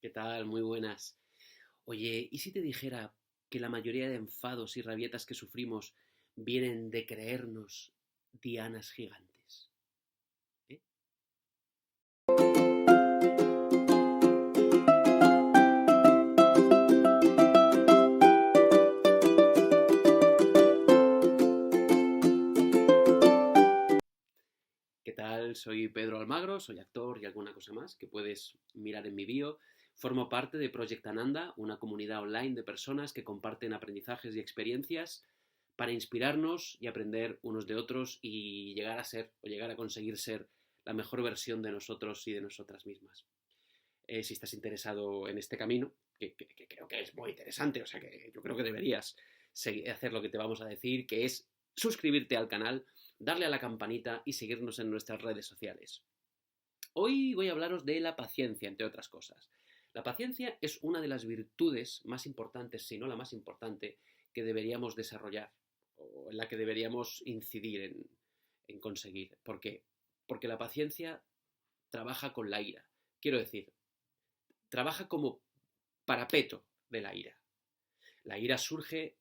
¿Qué tal? Muy buenas. Oye, ¿y si te dijera que la mayoría de enfados y rabietas que sufrimos vienen de creernos dianas gigantes? ¿Eh? ¿Qué tal? Soy Pedro Almagro, soy actor y alguna cosa más que puedes mirar en mi bio. Formo parte de Project Ananda, una comunidad online de personas que comparten aprendizajes y experiencias para inspirarnos y aprender unos de otros y llegar a ser o llegar a conseguir ser la mejor versión de nosotros y de nosotras mismas. Si estás interesado en este camino, que creo que es muy interesante, o sea que yo creo que deberías hacer lo que te vamos a decir, que es suscribirte al canal, darle a la campanita y seguirnos en nuestras redes sociales. Hoy voy a hablaros de la paciencia, entre otras cosas. La paciencia es una de las virtudes más importantes, si no la más importante, que deberíamos desarrollar o en la que deberíamos incidir en conseguir. ¿Por qué? Porque la paciencia trabaja con la ira. Quiero decir, trabaja como parapeto de la ira. La ira surge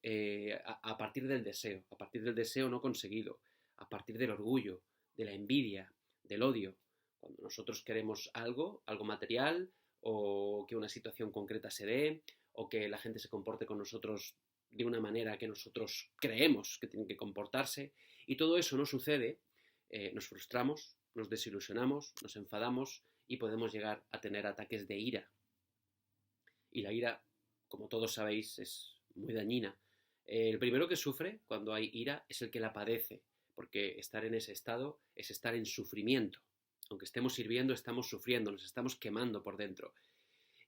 a partir del deseo, a partir del deseo no conseguido, a partir del orgullo, de la envidia, del odio. Cuando nosotros queremos algo, algo material, o que una situación concreta se dé, o que la gente se comporte con nosotros de una manera que nosotros creemos que tienen que comportarse, y todo eso no sucede, nos frustramos, nos desilusionamos, nos enfadamos y podemos llegar a tener ataques de ira. Y la ira, como todos sabéis, es muy dañina. El primero que sufre cuando hay ira es el que la padece, porque estar en ese estado es estar en sufrimiento. Aunque estemos sirviendo, estamos sufriendo, nos estamos quemando por dentro.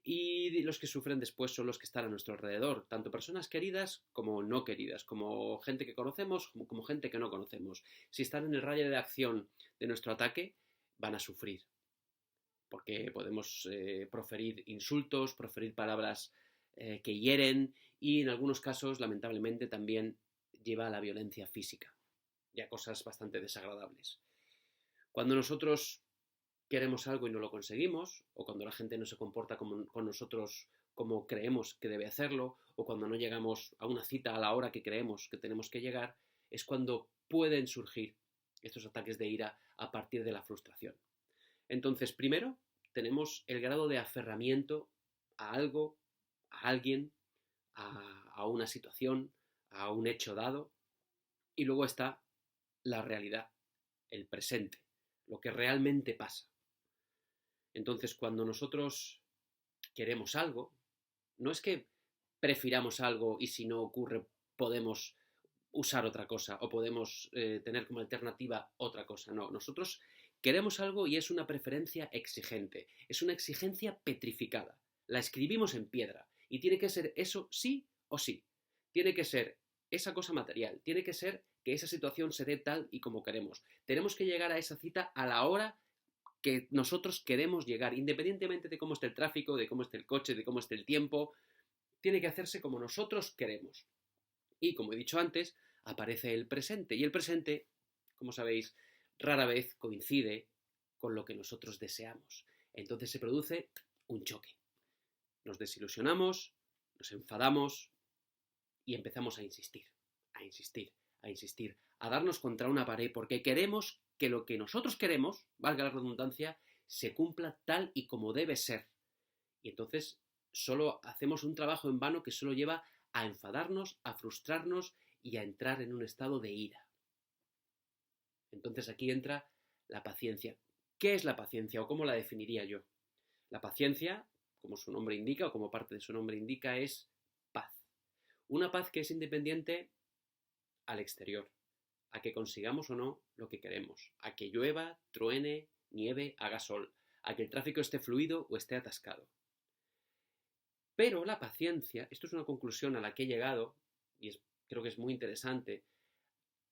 Y los que sufren después son los que están a nuestro alrededor, tanto personas queridas como no queridas, como gente que conocemos como gente que no conocemos. Si están en el radio de acción de nuestro ataque, van a sufrir, porque podemos proferir insultos, proferir palabras que hieren y en algunos casos, lamentablemente, también lleva a la violencia física y a cosas bastante desagradables. Cuando nosotros queremos algo y no lo conseguimos, o cuando la gente no se comporta con nosotros como creemos que debe hacerlo, o cuando no llegamos a una cita a la hora que creemos que tenemos que llegar, es cuando pueden surgir estos ataques de ira a partir de la frustración. Entonces, primero tenemos el grado de aferramiento a algo, a alguien, a una situación, a un hecho dado, y luego está la realidad, el presente, lo que realmente pasa. Entonces, cuando nosotros queremos algo, no es que prefiramos algo y si no ocurre podemos usar otra cosa o podemos tener como alternativa otra cosa. No, nosotros queremos algo y es una preferencia exigente, es una exigencia petrificada. La escribimos en piedra y tiene que ser eso sí o sí. Tiene que ser esa cosa material, tiene que ser que esa situación se dé tal y como queremos. Tenemos que llegar a esa cita a la hora que nosotros queremos llegar, independientemente de cómo esté el tráfico, de cómo esté el coche, de cómo esté el tiempo, tiene que hacerse como nosotros queremos. Y como he dicho antes, aparece el presente. Y el presente, como sabéis, rara vez coincide con lo que nosotros deseamos. Entonces se produce un choque. Nos desilusionamos, nos enfadamos y empezamos a insistir, a insistir, a insistir, a darnos contra una pared porque queremos que lo que nosotros queremos, valga la redundancia, se cumpla tal y como debe ser. Y entonces solo hacemos un trabajo en vano que solo lleva a enfadarnos, a frustrarnos y a entrar en un estado de ira. Entonces aquí entra la paciencia. ¿Qué es la paciencia o cómo la definiría yo? La paciencia, como su nombre indica o como parte de su nombre indica, es paz. Una paz que es independiente al exterior, a que consigamos o no lo que queremos, a que llueva, truene, nieve, haga sol, a que el tráfico esté fluido o esté atascado. Pero la paciencia, esto es una conclusión a la que he llegado, y creo que es muy interesante,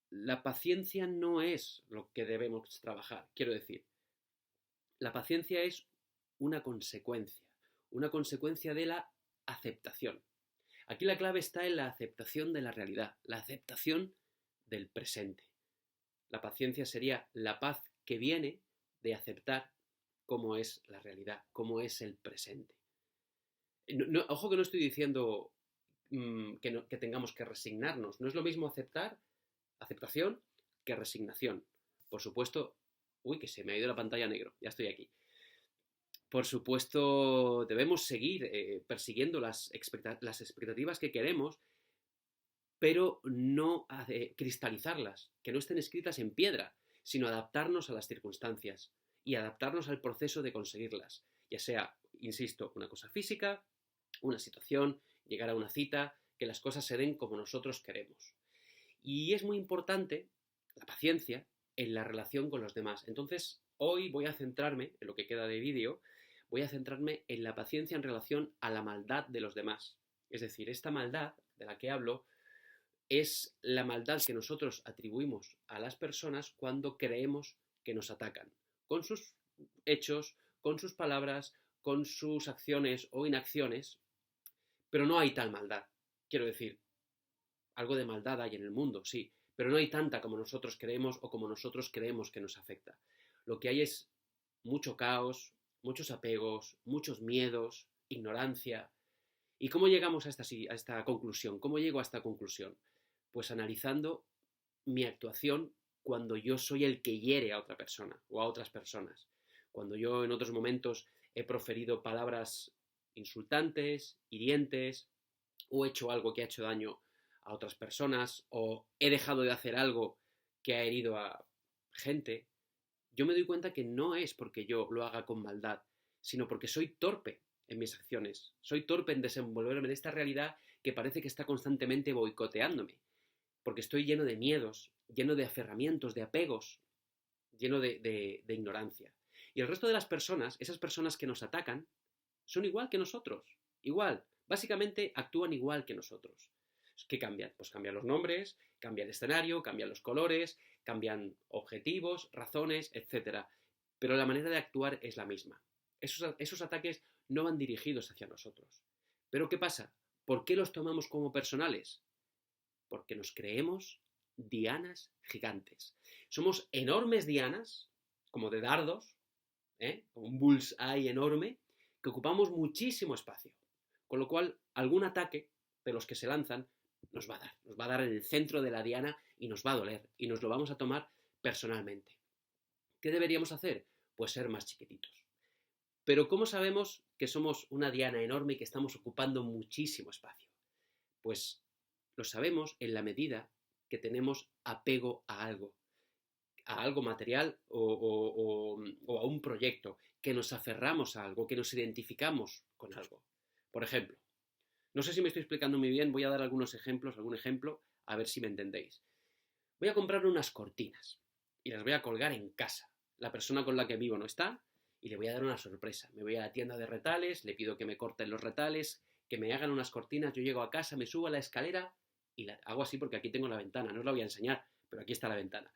la paciencia no es lo que debemos trabajar. Quiero decir, la paciencia es una consecuencia de la aceptación. Aquí la clave está en la aceptación de la realidad, la aceptación del presente. La paciencia sería la paz que viene de aceptar cómo es la realidad, cómo es el presente. Ojo que no estoy diciendo que tengamos que resignarnos. No es lo mismo aceptación, que resignación. Por supuesto, uy, que se me ha ido la pantalla a negro, ya estoy aquí. Por supuesto, debemos seguir persiguiendo las expectativas que queremos, pero no cristalizarlas, que no estén escritas en piedra, sino adaptarnos a las circunstancias y adaptarnos al proceso de conseguirlas, ya sea, insisto, una cosa física, una situación, llegar a una cita, que las cosas se den como nosotros queremos. Y es muy importante la paciencia en la relación con los demás. Entonces, hoy voy a centrarme, en lo que queda de vídeo, voy a centrarme en la paciencia en relación a la maldad de los demás. Es decir, esta maldad de la que hablo es la maldad que nosotros atribuimos a las personas cuando creemos que nos atacan, con sus hechos, con sus palabras, con sus acciones o inacciones, pero no hay tal maldad. Quiero decir, algo de maldad hay en el mundo, sí, pero no hay tanta como nosotros creemos o como nosotros creemos que nos afecta. Lo que hay es mucho caos, muchos apegos, muchos miedos, ignorancia. ¿Y cómo llegamos a esta conclusión? ¿Cómo llego a esta conclusión? Pues analizando mi actuación cuando yo soy el que hiere a otra persona o a otras personas. Cuando yo en otros momentos he proferido palabras insultantes, hirientes, o he hecho algo que ha hecho daño a otras personas, o he dejado de hacer algo que ha herido a gente, yo me doy cuenta que no es porque yo lo haga con maldad, sino porque soy torpe en mis acciones. Soy torpe en desenvolverme en esta realidad que parece que está constantemente boicoteándome. Porque estoy lleno de miedos, lleno de aferramientos, de apegos, lleno de ignorancia. Y el resto de las personas, esas personas que nos atacan, son igual que nosotros. Igual. Básicamente actúan igual que nosotros. ¿Qué cambian? Pues cambian los nombres, cambia el escenario, cambian los colores, cambian objetivos, razones, etc. Pero la manera de actuar es la misma. Esos ataques no van dirigidos hacia nosotros. ¿Pero qué pasa? ¿Por qué los tomamos como personales? Porque nos creemos dianas gigantes. Somos enormes dianas, como de dardos, como un bullseye enorme, que ocupamos muchísimo espacio. Con lo cual, algún ataque de los que se lanzan nos va a dar en el centro de la diana y nos va a doler y nos lo vamos a tomar personalmente. ¿Qué deberíamos hacer? Pues ser más chiquititos. Pero ¿cómo sabemos que somos una diana enorme y que estamos ocupando muchísimo espacio? Pues lo sabemos en la medida que tenemos apego a algo material o a un proyecto, que nos aferramos a algo, que nos identificamos con algo. Por ejemplo, no sé si me estoy explicando muy bien, voy a dar algún ejemplo, a ver si me entendéis. Voy a comprar unas cortinas y las voy a colgar en casa. La persona con la que vivo no está y le voy a dar una sorpresa. Me voy a la tienda de retales, le pido que me corten los retales, que me hagan unas cortinas, yo llego a casa, me subo a la escalera y la hago así porque aquí tengo la ventana, no os la voy a enseñar, pero aquí está la ventana.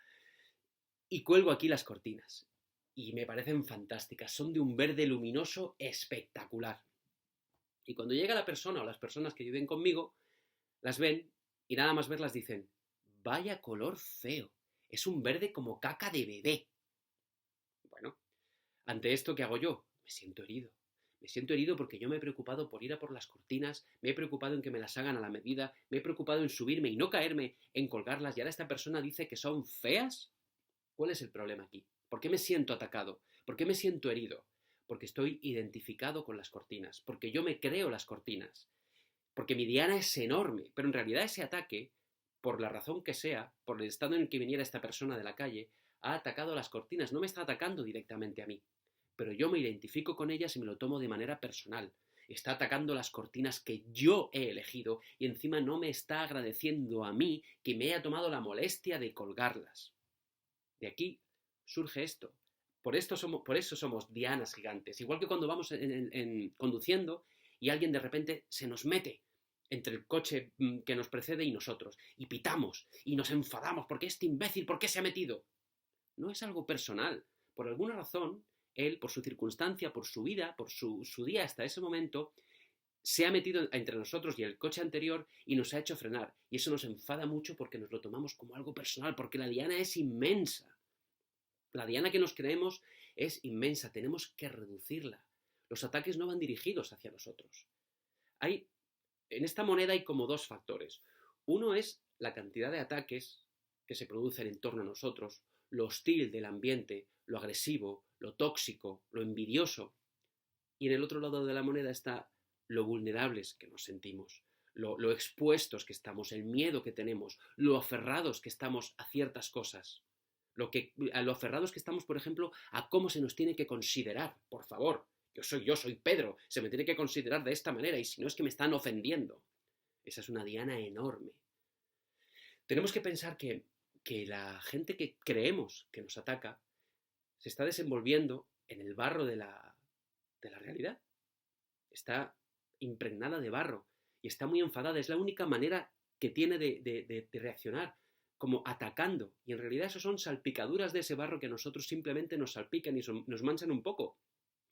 Y cuelgo aquí las cortinas. Y me parecen fantásticas, son de un verde luminoso espectacular. Y cuando llega la persona o las personas que viven conmigo, las ven y nada más verlas dicen, vaya color feo, es un verde como caca de bebé. Bueno, ante esto, ¿qué hago yo? Me siento herido. Me siento herido porque yo me he preocupado por ir a por las cortinas, me he preocupado en que me las hagan a la medida, me he preocupado en subirme y no caerme, en colgarlas, y ahora esta persona dice que son feas. ¿Cuál es el problema aquí? ¿Por qué me siento atacado? ¿Por qué me siento herido? Porque estoy identificado con las cortinas, porque yo me creo las cortinas, porque mi diana es enorme, pero en realidad ese ataque, por la razón que sea, por el estado en el que viniera esta persona de la calle, ha atacado las cortinas, no me está atacando directamente a mí, pero yo me identifico con ellas y me lo tomo de manera personal. Está atacando las cortinas que yo he elegido y encima no me está agradeciendo a mí que me haya tomado la molestia de colgarlas. De aquí surge esto. Por eso somos dianas gigantes. Igual que cuando vamos conduciendo y alguien de repente se nos mete entre el coche que nos precede y nosotros, y pitamos, y nos enfadamos, porque este imbécil, ¿por qué se ha metido? No es algo personal. Por alguna razón, él, por su circunstancia, por su vida, por su día hasta ese momento, se ha metido entre nosotros y el coche anterior y nos ha hecho frenar. Y eso nos enfada mucho porque nos lo tomamos como algo personal, porque la diana es inmensa. La diana que nos creemos es inmensa, tenemos que reducirla. Los ataques no van dirigidos hacia nosotros. En esta moneda hay como dos factores. Uno es la cantidad de ataques que se producen en torno a nosotros, lo hostil del ambiente, lo agresivo, lo tóxico, lo envidioso. Y en el otro lado de la moneda está lo vulnerables que nos sentimos, lo expuestos que estamos, el miedo que tenemos, lo aferrados que estamos a ciertas cosas. A lo aferrados que estamos, por ejemplo, a cómo se nos tiene que considerar. Por favor, yo soy Pedro, se me tiene que considerar de esta manera y si no es que me están ofendiendo. Esa es una diana enorme. Tenemos que pensar que la gente que creemos que nos ataca se está desenvolviendo en el barro de la realidad. Está impregnada de barro y está muy enfadada. Es la única manera que tiene de reaccionar, como atacando. Y en realidad eso son salpicaduras de ese barro que a nosotros simplemente nos salpican y nos manchan un poco.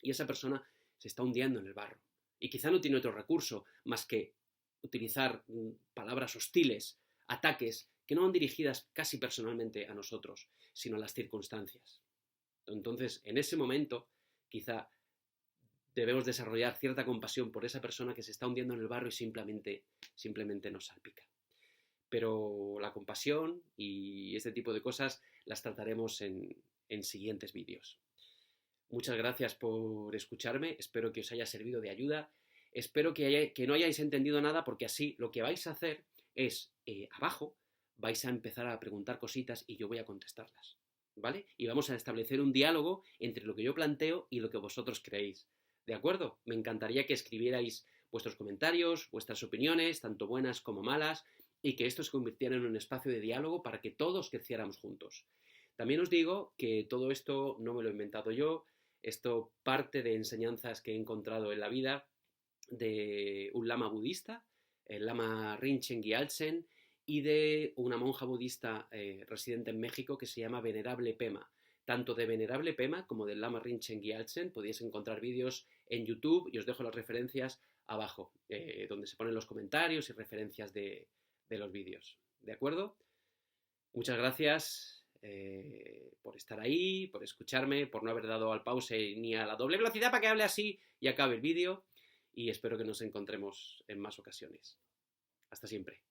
Y esa persona se está hundiendo en el barro. Y quizá no tiene otro recurso más que utilizar palabras hostiles, ataques, que no van dirigidas casi personalmente a nosotros, sino a las circunstancias. Entonces, en ese momento, quizá debemos desarrollar cierta compasión por esa persona que se está hundiendo en el barro y simplemente nos salpica. Pero la compasión y este tipo de cosas las trataremos en siguientes vídeos. Muchas gracias por escucharme, espero que os haya servido de ayuda, espero que no hayáis entendido nada porque así lo que vais a hacer es, abajo, vais a empezar a preguntar cositas y yo voy a contestarlas, ¿vale? Y vamos a establecer un diálogo entre lo que yo planteo y lo que vosotros creéis. ¿De acuerdo? Me encantaría que escribierais vuestros comentarios, vuestras opiniones, tanto buenas como malas, y que esto se convirtiera en un espacio de diálogo para que todos creciéramos juntos. También os digo que todo esto no me lo he inventado yo, esto parte de enseñanzas que he encontrado en la vida de un lama budista, el lama Rinchen Gyaltsen, y de una monja budista residente en México que se llama Venerable Pema. Tanto de Venerable Pema como del lama Rinchen Gyaltsen podéis encontrar vídeos en YouTube y os dejo las referencias abajo, donde se ponen los comentarios y referencias de los vídeos. ¿De acuerdo? Muchas gracias por estar ahí, por escucharme, por no haber dado al pause ni a la doble velocidad para que hable así y acabe el vídeo. Y espero que nos encontremos en más ocasiones. Hasta siempre.